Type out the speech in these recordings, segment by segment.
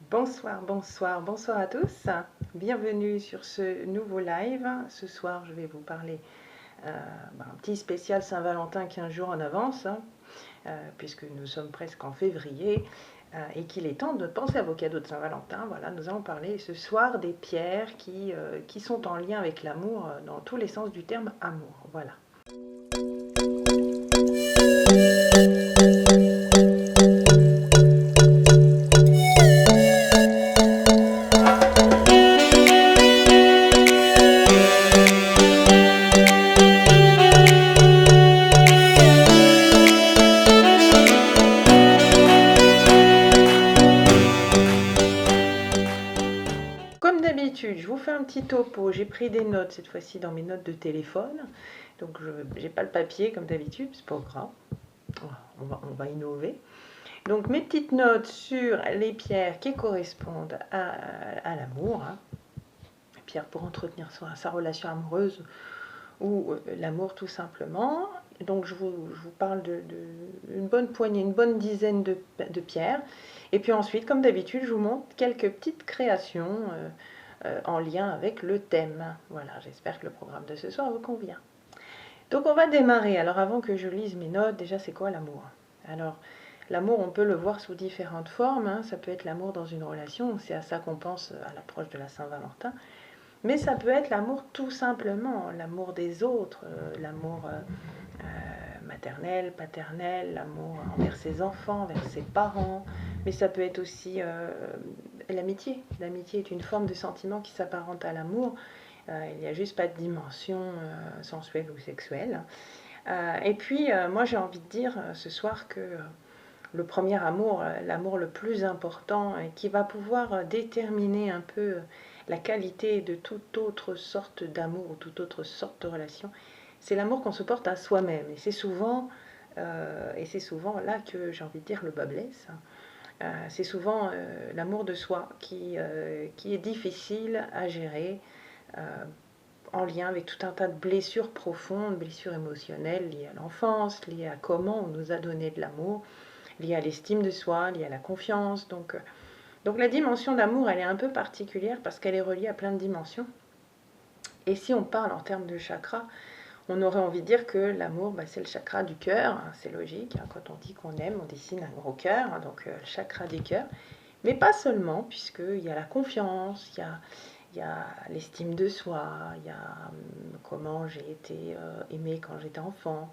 Bonsoir, bonsoir, bonsoir à tous. Bienvenue sur ce nouveau live. Ce soir, je vais vous parler un petit spécial Saint-Valentin 15 jours en avance, puisque nous sommes presque en février et qu'il est temps de penser à vos cadeaux de Saint-Valentin. Voilà, nous allons parler ce soir des pierres qui sont en lien avec l'amour dans tous les sens du terme amour. Voilà. Comme d'habitude, je vous fais un petit topo. J'ai pris des notes cette fois-ci dans mes notes de téléphone. Donc je n'ai pas le papier comme d'habitude, c'est pas grave. On va innover. Donc mes petites notes sur les pierres qui correspondent à l'amour. Pierres pour entretenir sa relation amoureuse ou l'amour tout simplement. Donc je vous parle d'une bonne poignée, une bonne dizaine de pierres. Et puis ensuite, comme d'habitude, je vous montre quelques petites créations en lien avec le thème. Voilà, j'espère que le programme de ce soir vous convient. Donc on va démarrer. Alors avant que je lise mes notes, déjà c'est quoi l'amour? Alors l'amour, on peut le voir sous différentes formes. Ça peut être l'amour dans une relation, c'est à ça qu'on pense à l'approche de la Saint-Valentin. Mais ça peut être l'amour tout simplement, l'amour des autres, l'amour maternel, paternel, l'amour envers ses enfants, envers ses parents. Mais ça peut être aussi l'amitié. L'amitié est une forme de sentiment qui s'apparente à l'amour. Il n'y a juste pas de dimension sensuelle ou sexuelle. Et puis, moi j'ai envie de dire ce soir que le premier amour, l'amour le plus important et qui va pouvoir déterminer un peu la qualité de toute autre sorte d'amour ou toute autre sorte de relation, c'est l'amour qu'on se porte à soi-même. Et c'est souvent là que j'ai envie de dire le bas blesse. C'est souvent l'amour de soi qui est difficile à gérer en lien avec tout un tas de blessures profondes, blessures émotionnelles liées à l'enfance, liées à comment on nous a donné de l'amour, liées à l'estime de soi, liées à la confiance. Donc la dimension d'amour, elle est un peu particulière parce qu'elle est reliée à plein de dimensions. Et si on parle en termes de chakra, on aurait envie de dire que l'amour, c'est le chakra du cœur. C'est logique, quand on dit qu'on aime, on dessine un gros cœur, donc le chakra du cœur. Mais pas seulement, puisqu'il y a la confiance, il y a l'estime de soi, il y a comment j'ai été aimée quand j'étais enfant,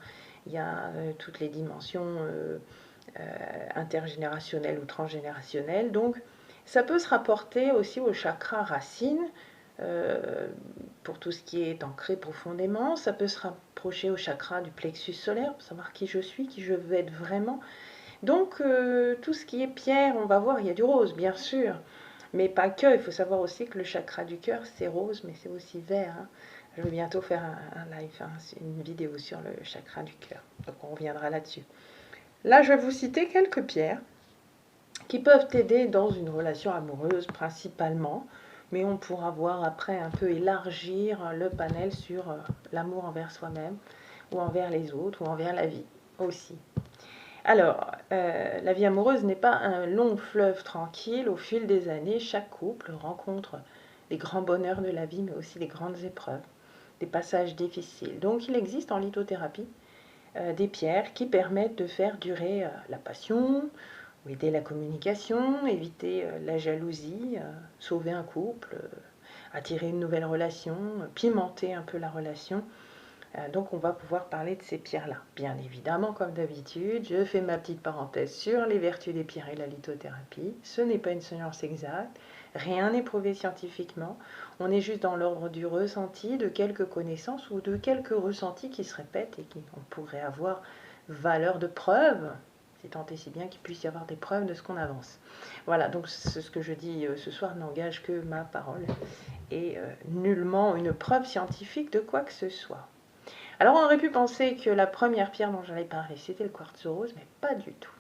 il y a toutes les dimensions intergénérationnelles ou transgénérationnelles. Donc ça peut se rapporter aussi au chakra racine, pour tout ce qui est ancré profondément. Ça peut se rapprocher au chakra du plexus solaire pour savoir qui je suis, qui je veux être vraiment. Donc tout ce qui est pierre, on va voir, il y a du rose bien sûr, mais pas que. Il faut savoir aussi que le chakra du cœur c'est rose, mais c'est aussi vert. Je vais bientôt faire un live, une vidéo sur le chakra du cœur, donc on reviendra là-dessus. Là je vais vous citer quelques pierres qui peuvent aider dans une relation amoureuse principalement, mais on pourra voir après un peu élargir le panel sur l'amour envers soi-même, ou envers les autres, ou envers la vie aussi. Alors, la vie amoureuse n'est pas un long fleuve tranquille. Au fil des années, chaque couple rencontre les grands bonheurs de la vie, mais aussi les grandes épreuves, des passages difficiles. Donc, il existe en lithothérapie des pierres qui permettent de faire durer la passion, ou aider la communication, éviter la jalousie, sauver un couple, attirer une nouvelle relation, pimenter un peu la relation. Donc on va pouvoir parler de ces pierres-là. Bien évidemment, comme d'habitude, je fais ma petite parenthèse sur les vertus des pierres et la lithothérapie. Ce n'est pas une science exacte, rien n'est prouvé scientifiquement. On est juste dans l'ordre du ressenti, de quelques connaissances ou de quelques ressentis qui se répètent et qui on pourrait avoir valeur de preuve, si tant et si bien qu'il puisse y avoir des preuves de ce qu'on avance. Voilà, donc ce que je dis ce soir n'engage que ma parole et nullement une preuve scientifique de quoi que ce soit. Alors on aurait pu penser que la première pierre dont j'allais parler, c'était le quartz rose, mais pas du tout.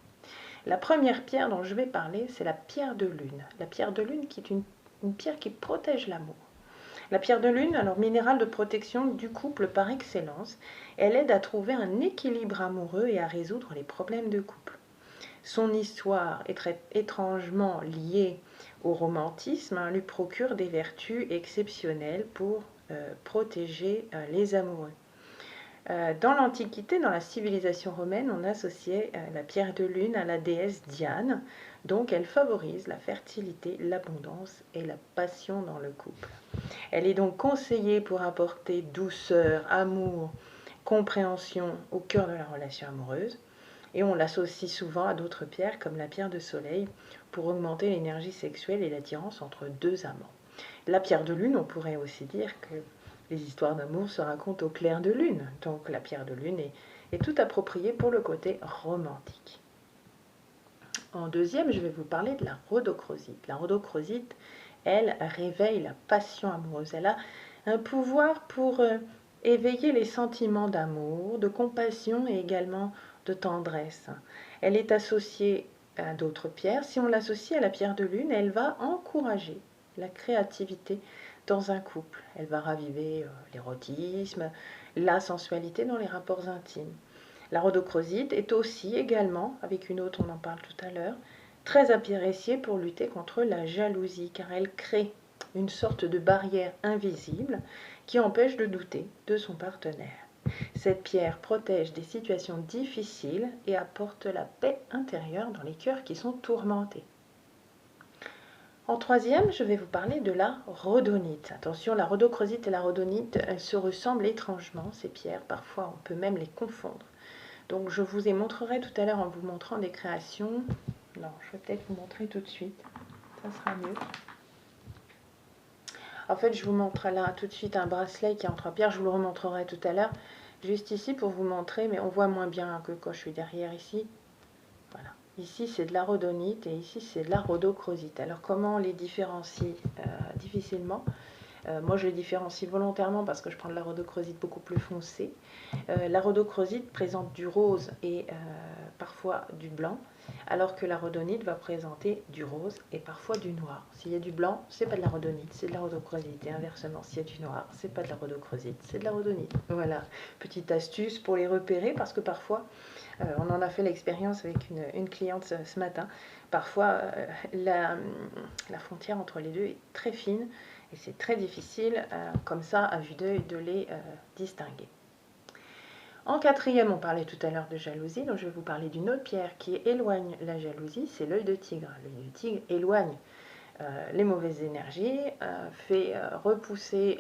La première pierre dont je vais parler, c'est la pierre de lune. La pierre de lune qui est une pierre qui protège l'amour. La pierre de lune, alors minéral de protection du couple par excellence, elle aide à trouver un équilibre amoureux et à résoudre les problèmes de couple. Son histoire est très étrangement liée au romantisme, lui procure des vertus exceptionnelles pour protéger les amoureux. Dans l'Antiquité, dans la civilisation romaine, on associait la pierre de lune à la déesse Diane, donc elle favorise la fertilité, l'abondance et la passion dans le couple. Elle est donc conseillée pour apporter douceur, amour, compréhension au cœur de la relation amoureuse, et on l'associe souvent à d'autres pierres comme la pierre de soleil pour augmenter l'énergie sexuelle et l'attirance entre deux amants. La pierre de lune, on pourrait aussi dire que les histoires d'amour se racontent au clair de lune. Donc la pierre de lune est tout appropriée pour le côté romantique. En deuxième, je vais vous parler de la rhodochrosite. La rhodochrosite, elle réveille la passion amoureuse. Elle a un pouvoir pour éveiller les sentiments d'amour, de compassion et également de tendresse. Elle est associée à d'autres pierres. Si on l'associe à la pierre de lune, elle va encourager la créativité dans un couple. Elle va raviver l'érotisme, la sensualité dans les rapports intimes. La rhodochrosite est aussi également, avec une autre on en parle tout à l'heure, très appréciée pour lutter contre la jalousie car elle crée une sorte de barrière invisible qui empêche de douter de son partenaire. Cette pierre protège des situations difficiles et apporte la paix intérieure dans les cœurs qui sont tourmentés. En troisième, je vais vous parler de la rhodonite. Attention, la rhodochrosite et la rhodonite, elles se ressemblent étrangement, ces pierres. Parfois, on peut même les confondre. Donc, je vous les montrerai tout à l'heure en vous montrant des créations. Non, je vais peut-être vous montrer tout de suite. Ça sera mieux. En fait, je vous montre là tout de suite un bracelet qui est en trois pierres. Je vous le remontrerai tout à l'heure. Juste ici pour vous montrer, mais on voit moins bien que quand je suis derrière ici. Voilà. Ici, c'est de la rhodonite et ici, c'est de la rhodochrosite. Alors, comment on les différencie difficilement. Moi, je les différencie volontairement parce que je prends de la rhodochrosite beaucoup plus foncée. La rhodochrosite présente du rose et parfois du blanc, alors que la rhodonite va présenter du rose et parfois du noir. S'il y a du blanc, c'est pas de la rhodonite, c'est de la rhodochrosite. Et inversement, s'il y a du noir, c'est pas de la rhodochrosite, c'est de la rhodonite. Voilà, petite astuce pour les repérer parce que parfois, on en a fait l'expérience avec une cliente ce matin. Parfois, la frontière entre les deux est très fine et c'est très difficile, comme ça, à vue d'œil, de les distinguer. En quatrième, on parlait tout à l'heure de jalousie, donc je vais vous parler d'une autre pierre qui éloigne la jalousie, c'est l'œil de tigre. L'œil de tigre éloigne les mauvaises énergies, fait repousser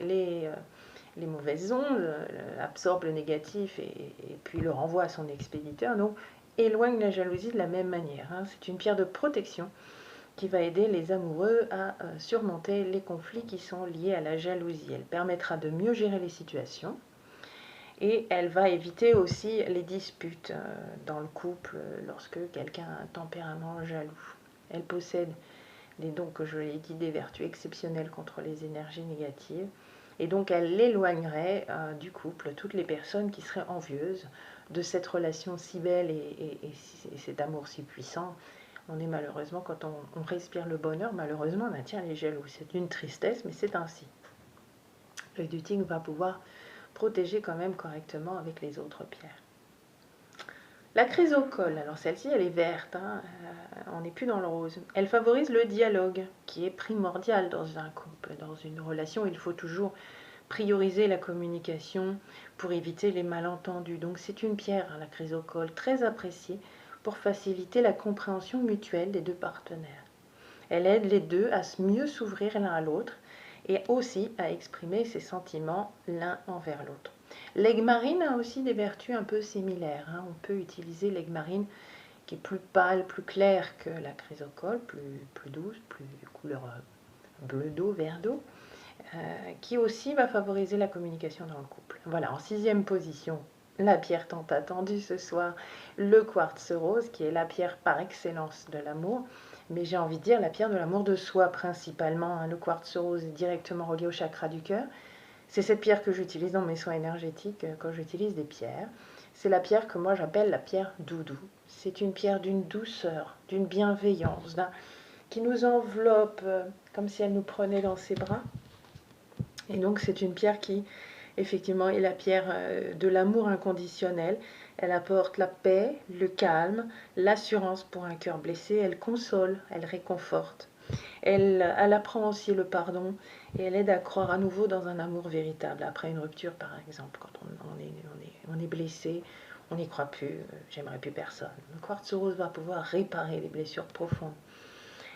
les mauvaises ondes, absorbe le négatif et puis le renvoie à son expéditeur, donc éloigne la jalousie de la même manière. C'est une pierre de protection qui va aider les amoureux à surmonter les conflits qui sont liés à la jalousie. Elle permettra de mieux gérer les situations et elle va éviter aussi les disputes dans le couple lorsque quelqu'un a un tempérament jaloux. Elle possède, donc je l'ai dit, des vertus exceptionnelles contre les énergies négatives et donc elle éloignerait du couple toutes les personnes qui seraient envieuses de cette relation si belle et cet amour si puissant. On est malheureusement, quand on respire le bonheur, malheureusement on attire les jaloux. C'est une tristesse, mais c'est ainsi. L'œil du tigre va pouvoir protéger quand même correctement avec les autres pierres. La chrysocole, alors celle-ci elle est verte, on n'est plus dans le rose. Elle favorise le dialogue qui est primordial dans un couple, dans une relation. Il faut toujours prioriser la communication pour éviter les malentendus. Donc c'est une pierre, la chrysocole, très appréciée pour faciliter la compréhension mutuelle des deux partenaires. Elle aide les deux à mieux s'ouvrir l'un à l'autre et aussi à exprimer ses sentiments l'un envers l'autre. L'aigle marine a aussi des vertus un peu similaires. On peut utiliser l'aigle marine qui est plus pâle, plus claire que la chrysocole, plus douce, plus couleur bleu d'eau, vert d'eau, qui aussi va favoriser la communication dans le couple. Voilà, en sixième position, la pierre tant attendue ce soir, le quartz rose, qui est la pierre par excellence de l'amour, mais j'ai envie de dire la pierre de l'amour de soi principalement. Le quartz rose est directement relié au chakra du cœur. C'est cette pierre que j'utilise dans mes soins énergétiques quand j'utilise des pierres. C'est la pierre que moi j'appelle la pierre doudou. C'est une pierre d'une douceur, d'une bienveillance, qui nous enveloppe comme si elle nous prenait dans ses bras. Et donc c'est une pierre qui, effectivement, est la pierre de l'amour inconditionnel. Elle apporte la paix, le calme, l'assurance pour un cœur blessé. Elle console, elle réconforte. Elle apprend aussi le pardon et elle aide à croire à nouveau dans un amour véritable. Après une rupture, par exemple, quand on est blessé, on n'y croit plus, j'aimerais plus personne. Le quartz rose va pouvoir réparer les blessures profondes.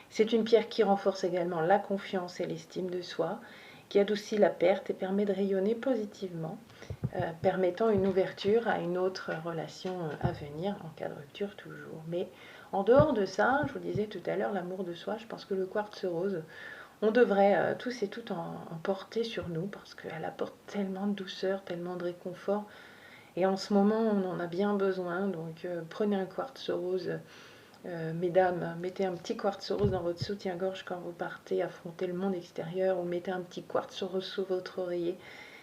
C'est une pierre qui renforce également la confiance et l'estime de soi, qui adoucit la perte et permet de rayonner positivement, permettant une ouverture à une autre relation à venir, en cas de rupture toujours. Mais en dehors de ça, je vous disais tout à l'heure, l'amour de soi, je pense que le quartz rose, on devrait tous et toutes en porter sur nous, parce qu'elle apporte tellement de douceur, tellement de réconfort. Et en ce moment, on en a bien besoin, donc prenez un quartz rose. Mesdames, mettez un petit quartz rose dans votre soutien-gorge quand vous partez affronter le monde extérieur, ou mettez un petit quartz rose sous votre oreiller.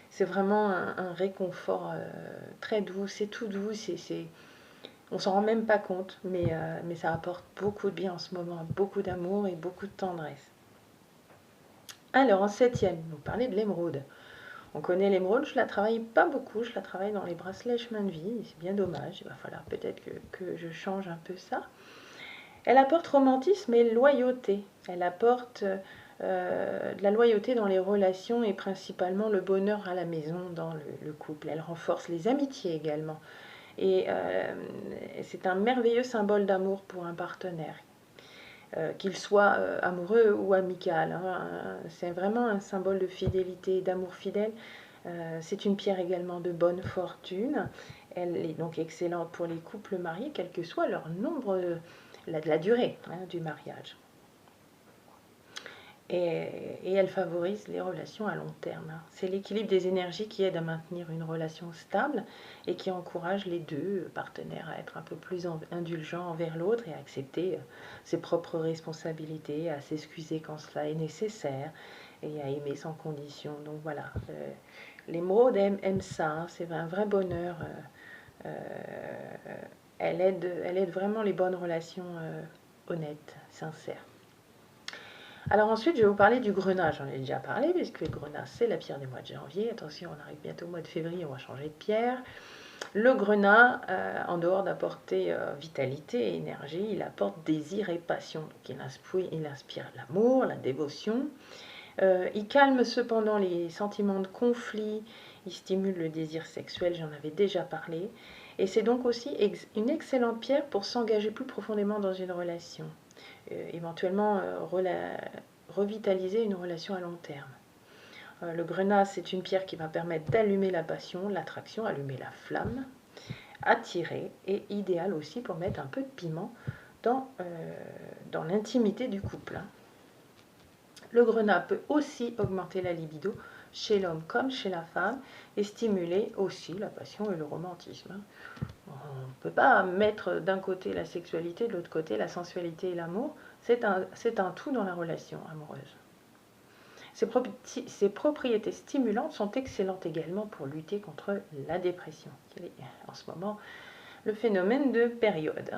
C'est vraiment un réconfort très doux, c'est tout doux, on s'en rend même pas compte, mais ça apporte beaucoup de bien en ce moment, beaucoup d'amour et beaucoup de tendresse. Alors en septième, vous parlez de l'émeraude. On connaît l'émeraude, je la travaille pas beaucoup, je la travaille dans les bracelets chemin de vie, c'est bien dommage, il va falloir peut-être que je change un peu ça. Elle apporte romantisme et loyauté. Elle apporte de la loyauté dans les relations et principalement le bonheur à la maison dans le couple. Elle renforce les amitiés également. Et c'est un merveilleux symbole d'amour pour un partenaire, qu'il soit amoureux ou amical. Hein. C'est vraiment un symbole de fidélité, d'amour fidèle. C'est une pierre également de bonne fortune. Elle est donc excellente pour les couples mariés, quel que soit leur nombre, la durée du mariage. Et elle favorise les relations à long terme. C'est l'équilibre des énergies qui aide à maintenir une relation stable et qui encourage les deux partenaires à être un peu plus indulgents envers l'autre et à accepter ses propres responsabilités, à s'excuser quand cela est nécessaire et à aimer sans condition. Donc voilà, l'émeraude aime ça, hein, c'est un vrai bonheur. Elle aide vraiment les bonnes relations honnêtes, sincères. Alors ensuite, je vais vous parler du grenat. J'en ai déjà parlé, puisque le grenat, c'est la pierre du mois de janvier. Attention, on arrive bientôt au mois de février, on va changer de pierre. Le grenat, en dehors d'apporter vitalité et énergie, il apporte désir et passion. Donc il inspire l'amour, la dévotion. Il calme cependant les sentiments de conflit, il stimule le désir sexuel, j'en avais déjà parlé. Et c'est donc aussi une excellente pierre pour s'engager plus profondément dans une relation. Éventuellement revitaliser une relation à long terme. Le grenat, c'est une pierre qui va permettre d'allumer la passion, l'attraction, allumer la flamme, attirer, et idéal aussi pour mettre un peu de piment dans l'intimité du couple. Le grenat peut aussi augmenter la libido chez l'homme comme chez la femme et stimuler aussi la passion et le romantisme. On ne peut pas mettre d'un côté la sexualité, de l'autre côté la sensualité et l'amour. C'est un tout dans la relation amoureuse. Ces propriétés stimulantes sont excellentes également pour lutter contre la dépression, qui est en ce moment le phénomène de période.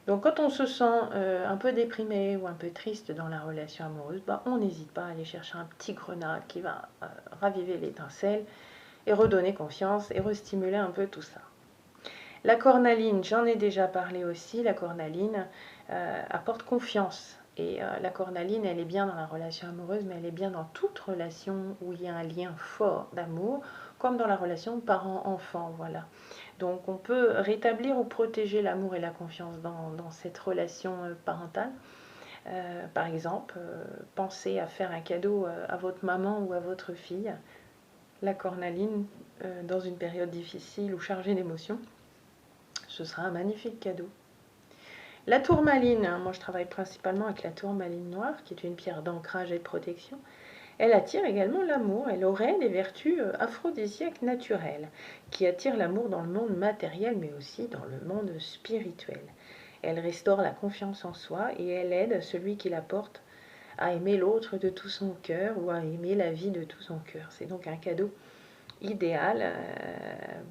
Donc quand on se sent un peu déprimé ou un peu triste dans la relation amoureuse, on n'hésite pas à aller chercher un petit grenat qui va raviver l'étincelle et redonner confiance et restimuler un peu tout ça. La cornaline, j'en ai déjà parlé aussi, la cornaline apporte confiance. Et la cornaline, elle est bien dans la relation amoureuse, mais elle est bien dans toute relation où il y a un lien fort d'amour, comme dans la relation parent-enfant, voilà. Donc on peut rétablir ou protéger l'amour et la confiance dans cette relation parentale. Par exemple, pensez à faire un cadeau à votre maman ou à votre fille, la cornaline, dans une période difficile ou chargée d'émotions. Ce sera un magnifique cadeau. La tourmaline, moi je travaille principalement avec la tourmaline noire, qui est une pierre d'ancrage et de protection. Elle attire également l'amour. Elle aurait des vertus aphrodisiaques naturelles, qui attirent l'amour dans le monde matériel, mais aussi dans le monde spirituel. Elle restaure la confiance en soi et elle aide celui qui la porte à aimer l'autre de tout son cœur ou à aimer la vie de tout son cœur. C'est donc un cadeau idéal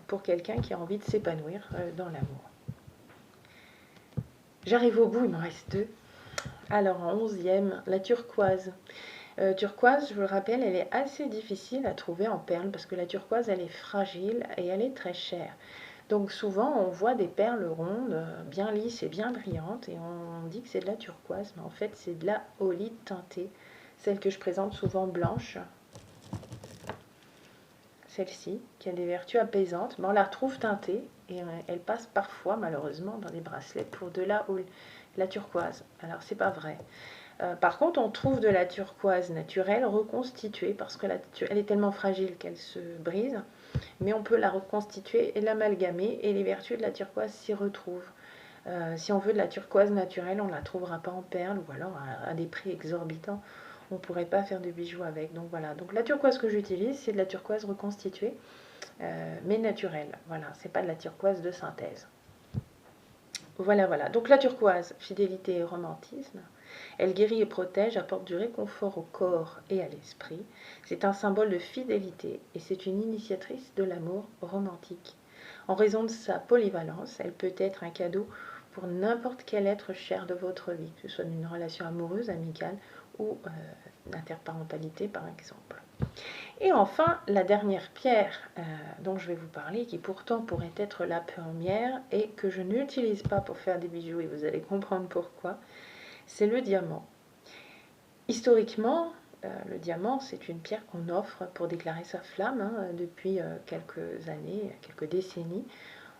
pour quelqu'un qui a envie de s'épanouir dans l'amour. J'arrive au bout, il m'en reste deux. Alors en 11e, la turquoise. Turquoise, je vous le rappelle, elle est assez difficile à trouver en perles parce que la turquoise, elle est fragile et elle est très chère. Donc souvent, on voit des perles rondes, bien lisses et bien brillantes, et on dit que c'est de la turquoise, mais en fait, c'est de la holite teintée. Celle que je présente souvent blanche, celle-ci, qui a des vertus apaisantes, mais on la retrouve teintée, et elle passe parfois, malheureusement, dans les bracelets pour de la turquoise. Alors, c'est pas vrai. Par contre, on trouve de la turquoise naturelle reconstituée, parce que elle est tellement fragile qu'elle se brise, mais on peut la reconstituer et l'amalgamer, et les vertus de la turquoise s'y retrouvent. Si on veut de la turquoise naturelle, on ne la trouvera pas en perles, ou alors à des prix exorbitants. On ne pourrait pas faire de bijoux avec. Donc voilà, donc la turquoise que j'utilise, c'est de la turquoise reconstituée, mais naturelle. Voilà, c'est pas de la turquoise de synthèse. Voilà, voilà. Donc la turquoise, fidélité et romantisme. Elle guérit et protège, apporte du réconfort au corps et à l'esprit. C'est un symbole de fidélité et c'est une initiatrice de l'amour romantique. En raison de sa polyvalence, elle peut être un cadeau pour n'importe quel être cher de votre vie, que ce soit d'une relation amoureuse, amicale ou d'interparentalité par exemple. Et enfin, la dernière pierre dont je vais vous parler, qui pourtant pourrait être la première et que je n'utilise pas pour faire des bijoux, et vous allez comprendre pourquoi, c'est le diamant. Historiquement, le diamant, c'est une pierre qu'on offre pour déclarer sa flamme depuis quelques années, quelques décennies.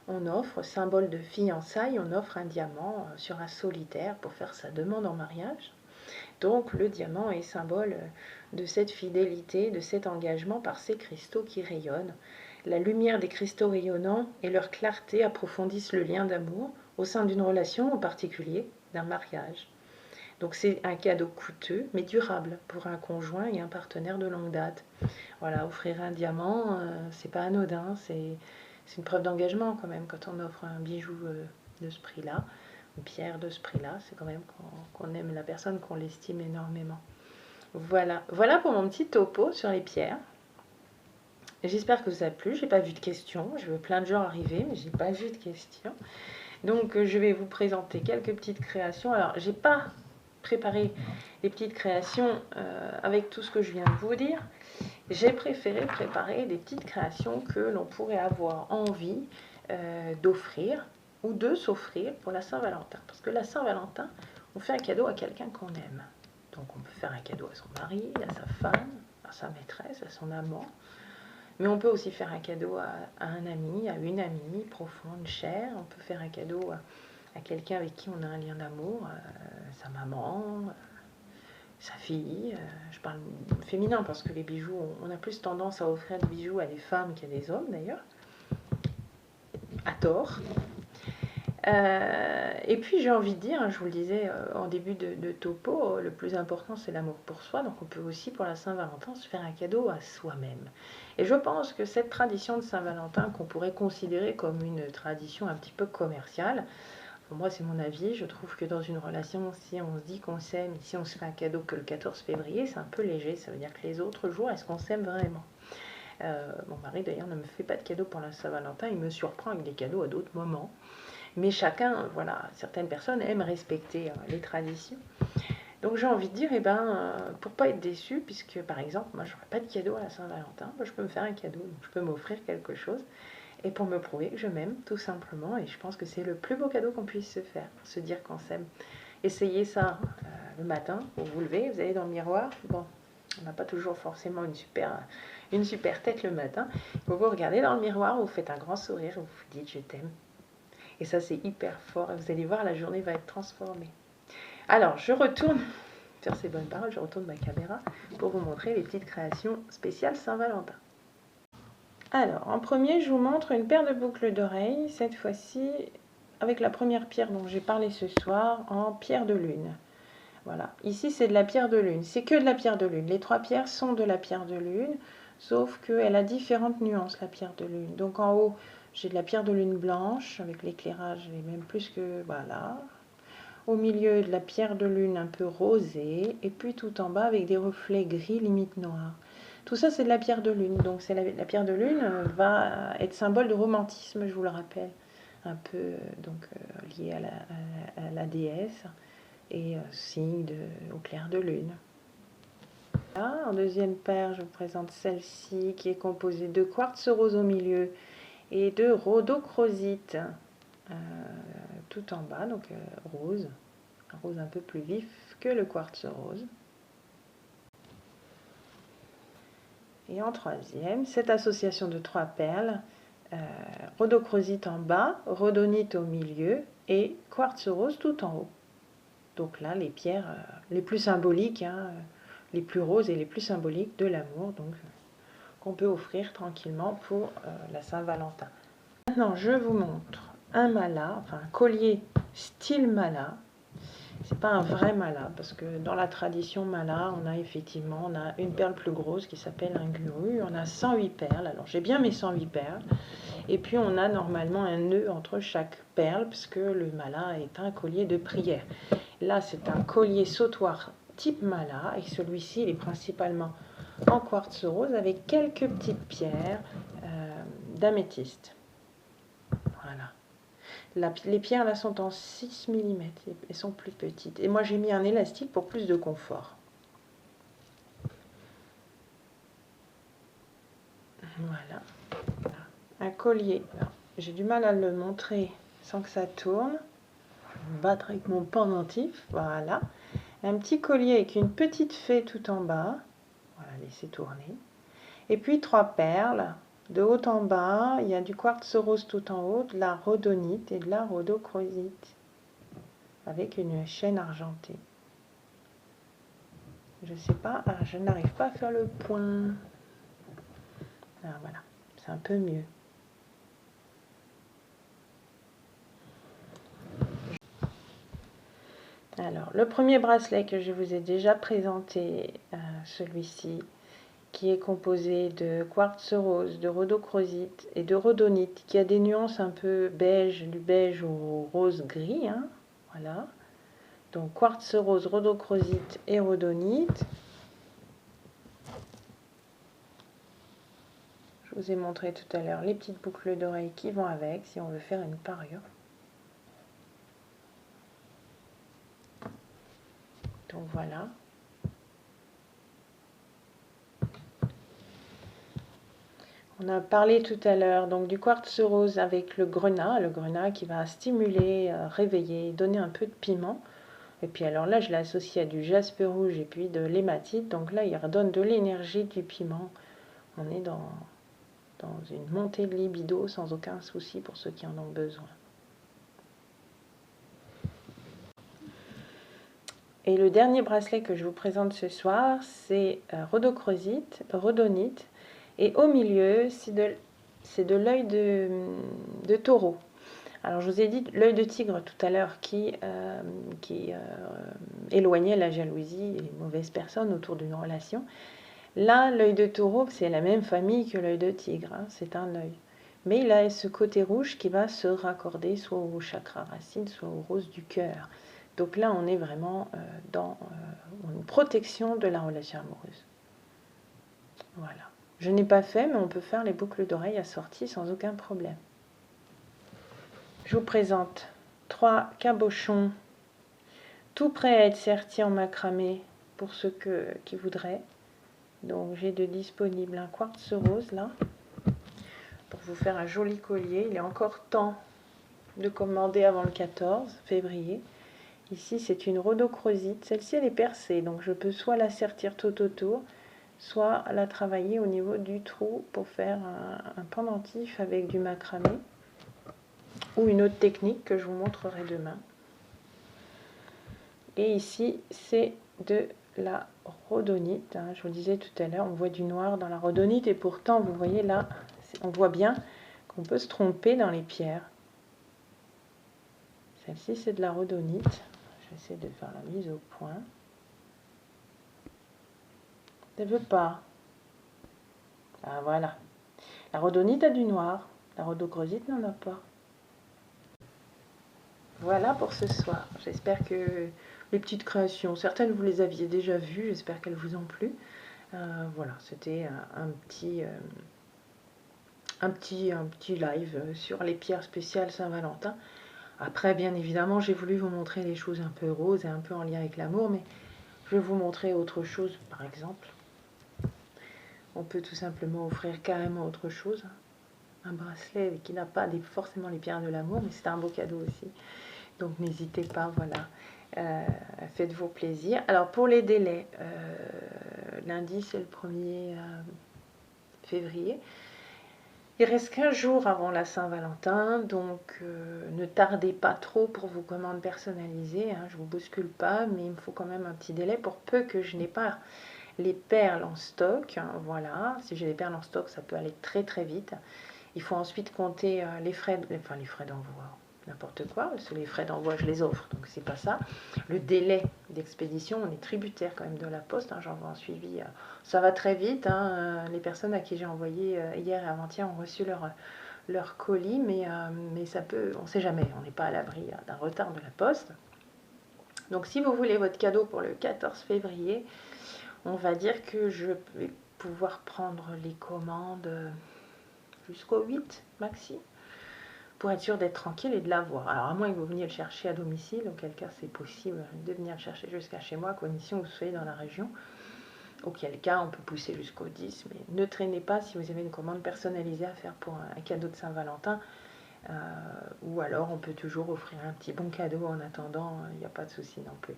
On offre, symbole de fiançailles, on offre un diamant sur un solitaire pour faire sa demande en mariage. Donc le diamant est symbole de cette fidélité, de cet engagement par ces cristaux qui rayonnent. La lumière des cristaux rayonnants et leur clarté approfondissent le lien d'amour au sein d'une relation, en particulier d'un mariage. Donc c'est un cadeau coûteux mais durable pour un conjoint et un partenaire de longue date. Voilà, offrir un diamant, c'est pas anodin, c'est une preuve d'engagement quand même quand on offre un bijou de ce prix-là, une pierre de ce prix-là, c'est quand même qu'on aime la personne, qu'on l'estime énormément. Voilà, voilà pour mon petit topo sur les pierres. J'espère que ça a plu, j'ai pas vu de questions, je veux plein de gens arriver, mais j'ai pas vu de questions. Donc je vais vous présenter quelques petites créations. Alors j'ai pas préparé les petites créations avec tout ce que je viens de vous dire. J'ai préféré préparer des petites créations que l'on pourrait avoir envie d'offrir ou de s'offrir pour la Saint-Valentin. Parce que la Saint-Valentin, on fait un cadeau à quelqu'un qu'on aime. Donc on peut faire un cadeau à son mari, à sa femme, à sa maîtresse, à son amant. Mais on peut aussi faire un cadeau à un ami, à une amie profonde, chère. On peut faire un cadeau à quelqu'un avec qui on a un lien d'amour, sa maman, sa fille. Je parle féminin parce que les bijoux, on a plus tendance à offrir des bijoux à des femmes qu'à des hommes d'ailleurs, à tort. Et puis j'ai envie de dire, je vous le disais en début de topo, le plus important c'est l'amour pour soi, donc on peut aussi pour la Saint-Valentin se faire un cadeau à soi-même. Et je pense que cette tradition de Saint-Valentin qu'on pourrait considérer comme une tradition un petit peu commerciale, pour moi c'est mon avis, je trouve que dans une relation, si on se dit qu'on s'aime, si on se fait un cadeau que le 14 février, c'est un peu léger, ça veut dire que les autres jours, est-ce qu'on s'aime vraiment? Mon mari d'ailleurs ne me fait pas de cadeau pour la Saint-Valentin, il me surprend avec des cadeaux à d'autres moments. Mais chacun, voilà, certaines personnes aiment respecter les traditions. Donc j'ai envie de dire, pour pas être déçu, puisque par exemple, moi j'aurais pas de cadeau à la Saint-Valentin, je peux me faire un cadeau, donc je peux m'offrir quelque chose, et pour me prouver que je m'aime, tout simplement, et je pense que c'est le plus beau cadeau qu'on puisse se faire, se dire qu'on s'aime. Essayez ça le matin, vous vous levez, vous allez dans le miroir, bon, on n'a pas toujours forcément une super tête le matin, vous vous regardez dans le miroir, vous faites un grand sourire, vous vous dites je t'aime. Et ça, c'est hyper fort. Et vous allez voir, la journée va être transformée. Alors, je retourne faire ces bonnes paroles. Je retourne ma caméra pour vous montrer les petites créations spéciales Saint-Valentin. Alors, en premier, je vous montre une paire de boucles d'oreilles. Cette fois-ci, avec la première pierre dont j'ai parlé ce soir, en pierre de lune. Voilà. Ici, c'est de la pierre de lune. C'est que de la pierre de lune. Les trois pierres sont de la pierre de lune, sauf qu'elle a différentes nuances, la pierre de lune. Donc, en haut, j'ai de la pierre de lune blanche, avec l'éclairage, et même plus que... Voilà. Au milieu, de la pierre de lune un peu rosée, et puis tout en bas, avec des reflets gris, limite noirs. Tout ça, c'est de la pierre de lune. Donc, la pierre de lune va être symbole de romantisme, je vous le rappelle. Un peu lié à la déesse et signe au clair de lune. Là, en deuxième paire, je vous présente celle-ci qui est composée de quartz rose au milieu et de rhodochrosite tout en bas, donc rose, un rose un peu plus vif que le quartz rose. Et en troisième, cette association de 3 perles, rhodochrosite en bas, rhodonite au milieu et quartz rose tout en haut. Donc là, les pierres les plus symboliques, hein, les plus roses et les plus symboliques de l'amour, donc qu'on peut offrir tranquillement pour la Saint-Valentin. Maintenant, je vous montre un mala, enfin un collier style mala. C'est pas un vrai mala, parce que dans la tradition mala, on a effectivement une perle plus grosse qui s'appelle un guru. On a 108 perles. Alors j'ai bien mes 108 perles. Et puis on a normalement un nœud entre chaque perle, parce que le mala est un collier de prière. Là, c'est un collier sautoir type mala, et celui-ci, il est principalement en quartz rose avec quelques petites pierres d'améthyste. Voilà. Les pierres là sont en 6 mm, elles sont plus petites. Et moi j'ai mis un élastique pour plus de confort. Voilà. Un collier. J'ai du mal à le montrer sans que ça tourne. Je vais me battre avec mon pendentif. Voilà. Un petit collier avec une petite fée tout en bas. Voilà, laissez tourner. Et puis 3 perles. De haut en bas, il y a du quartz rose tout en haut, de la rhodonite et de la rhodochrosite, avec une chaîne argentée. Je sais pas, je n'arrive pas à faire le point. Ah, voilà, c'est un peu mieux. Alors, le premier bracelet que je vous ai déjà présenté, celui-ci, qui est composé de quartz rose, de rhodochrosite et de rhodonite, qui a des nuances un peu beige, du beige au rose gris, hein, voilà. Donc quartz rose, rhodochrosite et rhodonite. Je vous ai montré tout à l'heure les petites boucles d'oreilles qui vont avec, si on veut faire une parure. Donc voilà. On a parlé tout à l'heure donc du quartz rose avec le grenat qui va stimuler, réveiller, donner un peu de piment. Et puis alors là, je l'ai associé à du jaspe rouge et puis de l'hématite. Donc là, il redonne de l'énergie, du piment. On est dans une montée de libido sans aucun souci pour ceux qui en ont besoin. Et le dernier bracelet que je vous présente ce soir, c'est rhodonite. Et au milieu, c'est de l'œil de taureau. Alors je vous ai dit l'œil de tigre tout à l'heure qui éloignait la jalousie et les mauvaises personnes autour d'une relation. Là, l'œil de taureau, c'est la même famille que l'œil de tigre, hein, c'est un œil. Mais il a ce côté rouge qui va se raccorder soit au chakra racine, soit au rose du cœur. Donc là, on est vraiment dans une protection de la relation amoureuse. Voilà. Je n'ai pas fait, mais on peut faire les boucles d'oreilles assorties sans aucun problème. Je vous présente 3 cabochons tout prêts à être sertis en macramé pour ceux qui voudraient. Donc j'ai de disponible un quartz rose là pour vous faire un joli collier. Il est encore temps de commander avant le 14 février. Ici c'est une rhodochrosite. Celle-ci elle est percée, donc je peux soit la sertir tout autour, soit la travailler au niveau du trou pour faire un pendentif avec du macramé ou une autre technique que je vous montrerai demain. Et ici c'est de la rhodonite, hein. Je vous disais tout à l'heure, on voit du noir dans la rhodonite et pourtant vous voyez là, on voit bien qu'on peut se tromper dans les pierres. Celle-ci c'est de la rhodonite. J'essaie de faire la mise au point. Elle ne veut pas. Ah voilà. La rhodonite a du noir, la rhodochrosite n'en a pas. Voilà pour ce soir. J'espère que les petites créations, certaines vous les aviez déjà vues, j'espère qu'elles vous ont plu. Voilà, c'était un petit live sur les pierres spéciales Saint-Valentin. Après, bien évidemment, j'ai voulu vous montrer des choses un peu roses et un peu en lien avec l'amour, mais je vais vous montrer autre chose, par exemple. On peut tout simplement offrir carrément autre chose. un bracelet qui n'a pas forcément les pierres de l'amour, mais c'est un beau cadeau aussi. Donc n'hésitez pas, voilà. Faites-vous plaisir. Alors pour les délais, lundi c'est le 1er février. Il reste 15 jours avant la Saint-Valentin, donc ne tardez pas trop pour vos commandes personnalisées. Hein, je ne vous bouscule pas, mais il me faut quand même un petit délai pour peu que je n'ai pas les perles en stock. Hein, voilà, si j'ai les perles en stock, ça peut aller très très vite. Il faut ensuite compter les frais d'envoi, n'importe quoi, parce que les frais d'envoi, je les offre, donc c'est pas ça. Le délai d'expédition, on est tributaire quand même de la poste, hein, j'envoie un suivi, ça va très vite, hein, les personnes à qui j'ai envoyé hier et avant-hier ont reçu leur colis, mais ça peut, on ne sait jamais, on n'est pas à l'abri d'un retard de la poste. Donc si vous voulez votre cadeau pour le 14 février, on va dire que je vais pouvoir prendre les commandes jusqu'au 8 maxi, pour être sûr d'être tranquille et de l'avoir. Alors à moins que vous veniez le chercher à domicile, auquel cas c'est possible de venir le chercher jusqu'à chez moi, à condition que vous soyez dans la région. Auquel cas on peut pousser jusqu'au 10, mais ne traînez pas si vous avez une commande personnalisée à faire pour un cadeau de Saint-Valentin. Ou alors on peut toujours offrir un petit bon cadeau en attendant, il n'y a pas de souci non plus.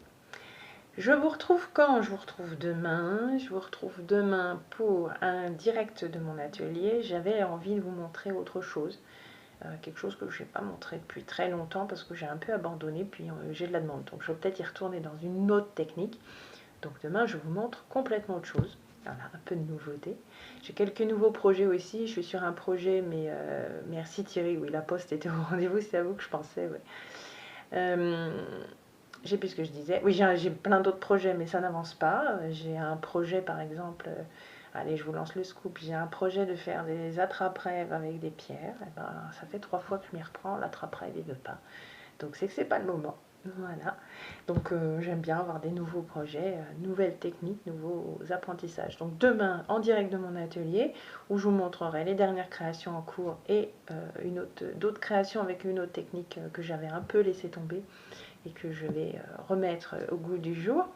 Je vous retrouve quand? Je vous retrouve demain. Je vous retrouve demain pour un direct de mon atelier. J'avais envie de vous montrer autre chose. Quelque chose que je n'ai pas montré depuis très longtemps parce que j'ai un peu abandonné, puis j'ai de la demande. Donc je vais peut-être y retourner dans une autre technique. Donc demain, je vous montre complètement autre chose. Voilà, un peu de nouveauté. J'ai quelques nouveaux projets aussi. Je suis sur un projet, mais merci Thierry. Oui, la poste était au rendez-vous, c'est à vous que je pensais. Ouais. J'ai plus ce que je disais. Oui, j'ai plein d'autres projets, mais ça n'avance pas. J'ai un projet, par exemple, allez, je vous lance le scoop. J'ai un projet de faire des attrape-rêves avec des pierres. Et ben, ça fait 3 fois que je m'y reprends. L'attrape-rêve, il ne veut pas. Donc, c'est que c'est pas le moment. Voilà. Donc, j'aime bien avoir des nouveaux projets, nouvelles techniques, nouveaux apprentissages. Donc, demain, en direct de mon atelier, où je vous montrerai les dernières créations en cours et d'autres créations avec une autre technique que j'avais un peu laissé tomber et que je vais remettre au goût du jour.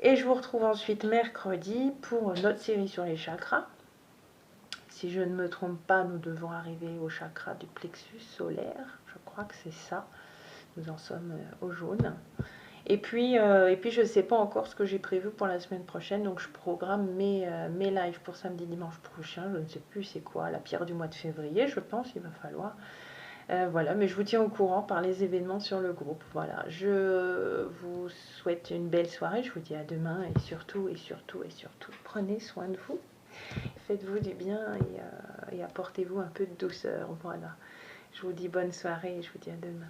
Et je vous retrouve ensuite mercredi pour notre série sur les chakras. Si je ne me trompe pas, nous devons arriver au chakra du plexus solaire. Je crois que c'est ça. Nous en sommes au jaune. Et puis je ne sais pas encore ce que j'ai prévu pour la semaine prochaine. Donc je programme mes lives pour samedi, dimanche prochain. Je ne sais plus c'est quoi, la pierre du mois de février, je pense, il va falloir. Voilà, mais je vous tiens au courant par les événements sur le groupe. Voilà, je vous souhaite une belle soirée. Je vous dis à demain et surtout, prenez soin de vous. Faites-vous du bien et apportez-vous un peu de douceur. Voilà, je vous dis bonne soirée et je vous dis à demain.